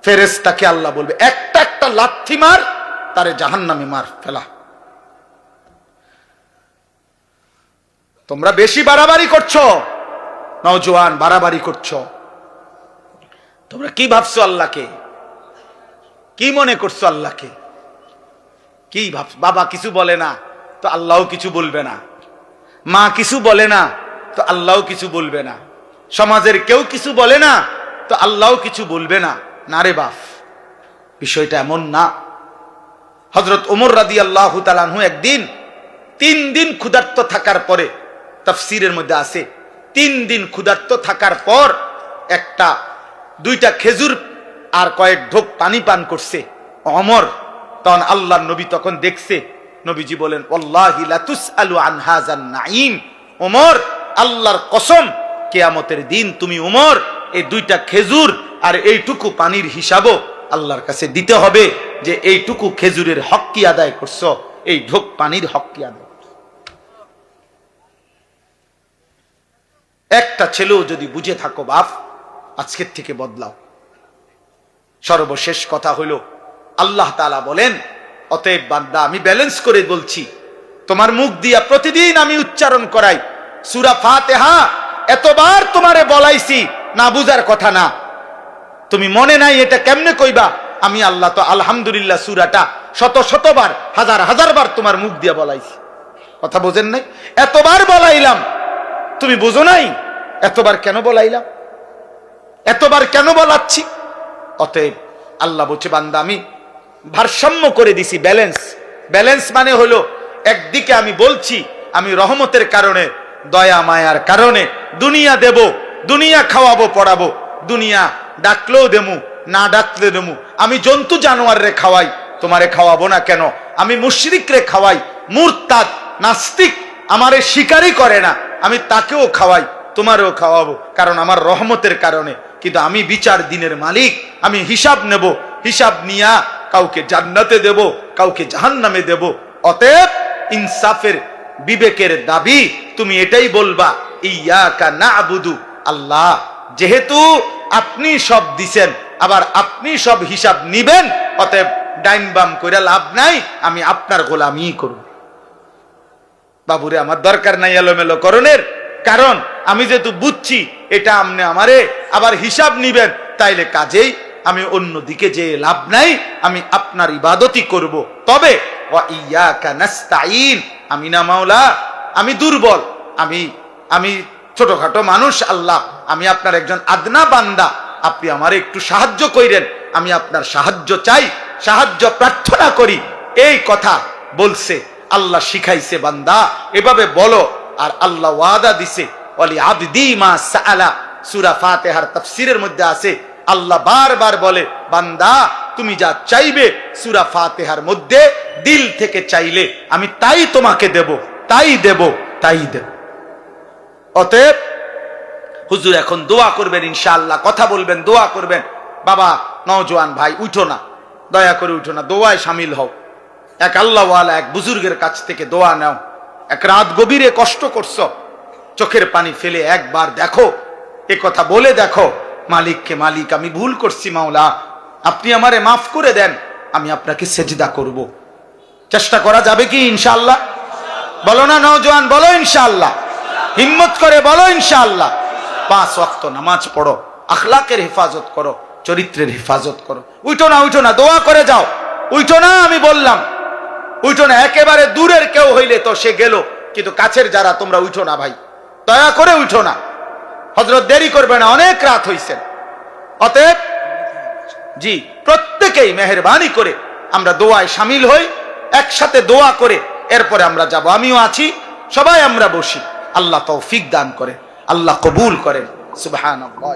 ফেরেশতাকে আল্লাহ বলবে একটা লাথি মার, তারে জাহান্নামে মার ফেলা। তোমরা বেশি বাড়াবাড়ি করছো, নওজোয়ান বাড়াবাড়ি করছো। তোমরা কি ভাবছো আল্লাহকে? কি মনে করছো আল্লাহকে? কি ভাবছো? বাবা কিছু বলে না তো আল্লাহও কিছু বলবে না, মা কিছু বলে না তো আল্লাহও কিছু বলবে না, সমাজের কেউ কিছু বলে না তো আল্লাহও কিছু বলবে না। না রে বাপ, বিষয়টা এমন না। হযরত ওমর রাদিয়াল্লাহু তাআলা আনহু একদিন 3 দিন ক্ষুধার্ত থাকার পরে, তাফসীরের মধ্যে আছে 3 দিন ক্ষুধার্ত থাকার পর 2টা খেজুর আর কয়েক ঢোক পানি পান করছে ওমর। তখন আল্লাহর নবী তখন দেখছে, নবীজি বলেন ওয়াল্লাহি লা তুসআলু আন হাযান নাঈম। ওমর, আল্লাহর কসম, কিয়ামতের দিন তুমি ওমর এই 2টা খেজুর আর এইটুকু পানির হিসাবও আল্লাহর কাছে দিতে হবে, যে এইটুকু খেজুরের হক কি আদায় করছো, এই ঢোক পানির হক কি আদায় করছো। একটা ছেলেও যদি বুঝে থাকো বাপ, আজকের থেকে বদলাও। সর্বশেষ কথা হলো, আল্লাহ তাআলা বলেন, অতএব বান্দা আমি ব্যালেন্স করে বলছি, তোমার মুখ দিয়া প্রতিদিন আমি উচ্চারণ করাই সূরা ফাতিহা। এতবার তোমারে বলাইছি, না বুঝার কথা না, তুমি মনে নাই এটা কেমনে কইবা? আমি আল্লাহ তো আলহামদুলিল্লাহ সূরাটা শতবার, হাজার বার তোমার মুখ দিয়া বলাইছি। কথা বোঝেন নাই? এতবার বলাইলাম, তুমি বুঝো নাই? এতবার কেন বলাইলাম? এতবার কেন বলাচ্ছি? অতএব আল্লাহ বলছে, বান্দা আমি ভারসাম্য করে দিছি, ব্যালেন্স মানে হলো, একদিকে আমি বলছি আমি রহমতের কারণে, দয়া মায়ার কারণে দুনিয়া দেব, দুনিয়া খাওয়াবো পড়াবো, দুনিয়া ডাকলেও দেমু, না ডাকলে দেমু। আমি জন্তু জানোয়ারে খাওয়াই, তোমারে খাওয়াবো না কেন? আমি মুশরিকরে খাওয়াই, মুরতাদ নাস্তিক আমারে স্বীকারই করে না, আমি তাকেও খাওয়াই, তোমারেও খাওয়াবো, কারণ আমার রহমতের কারণে। কিন্তু আমি বিচার দিনের মালিক, আমি হিসাব নেব, হিসাব নিয়া কাউকে জান্নাতে দেব, কাউকে জাহান্নামে দেব। অতএব ইনসাফের বিবেকের দাবি তুমি এটাই বলবা, ইয়াকা না'বুদু, আল্লাহ যেহেতু আপনি সব দিছেন, আবার আপনি সব হিসাব নিবেন, অতএব ডাইন বাম কইরা লাভ নাই, আমি আপনার গোলামি করব। বাবুরে, আমার দরকার নাই এলোমেলো করণের, কারণ আমি যেহেতু বুঝছি এটা আপনি আমারে আবার হিসাব নিবেন, তাইলে কাজেই আমি অন্যদিকে যে লাভ নাই, আমি আপনার ইবাদতই করব। তবে ওয়া ইয়াকা নাস্তাঈন, আমি না মাওলা, আমি দুর্বল, আমি ছোটখাটো মানুষ আল্লাহ, আমি আপনার একজন আদনা বান্দা, আপনি আমারে একটু সাহায্য কইরেন, আমি আপনার সাহায্য চাই, সাহায্য প্রার্থনা করি। এই কথা বলছে, আল্লাহ শিখাইছে বান্দা এভাবে বলো। আর আল্লাহ ওয়াদা দিছে, ওয়ালি আবদি মা সাআলা, সূরা ফাতিহার তাফসীরের মধ্যে আছে, আল্লাহ বারবার বলে, বান্দা তুমি যা চাইবে সূরা ফাতিহার মধ্যে দিল থেকে চাইলে আমি তাই তোমাকে দেব, তাই দেব, তাই দেব। অতএব হুজুর এখন দোয়া করবেন ইনশাআল্লাহ, কথা বলবেন, দোয়া করবেন। বাবা নওজোয়ান ভাই, উঠো না, দয়া করে উঠো না, দোয়ায় শামিল হও। এক আল্লাহওয়ালা এক বুজুর্গের কাছ থেকে দোয়া নাও। এক রাত গভীরে কষ্ট করছো, চোখের পানি ফেলে একবার দেখো, এ কথা বলে দেখো, মালিককে, মালিক আমি ভুল করছি মাওলা, আপনি আমারে মাফ করে দেন, আমি আপনাকে সেজদা করব। চেষ্টা করা যাবে কি ইনশাআল্লাহ? বলো না নওজোয়ান, বলো ইনশাআল্লাহ, হিম্মত করে বলো ইনশাআল্লাহ। 5 ওয়াক্ত নামাজ পড়ো, আখলাকের হেফাজত করো, চরিত্রের হেফাজত করো। উঠো না, উঠো না, দোয়া করে যাও, উঠো না, আমি বললাম উঠো না। একেবারে দূরের কেউ হইলে তো সে গেল, কিন্তু কাছের যারা তোমরা উঠো না ভাই, দয়া করে উঠো না। হযরত দেরি করবে না, অনেক রাত হইছে। অতএব জি, প্রত্যেকেই মেহেরবানি করে আমরা দোয়ায় শামিল হই, একসাথে দোয়া করে এরপরে আমরা যাব। আমিও আছি, সবাই আমরা বসি। আল্লাহ তৌফিক দান করে, আল্লাহ কবুল করেন। সুবহানাল্লাহ।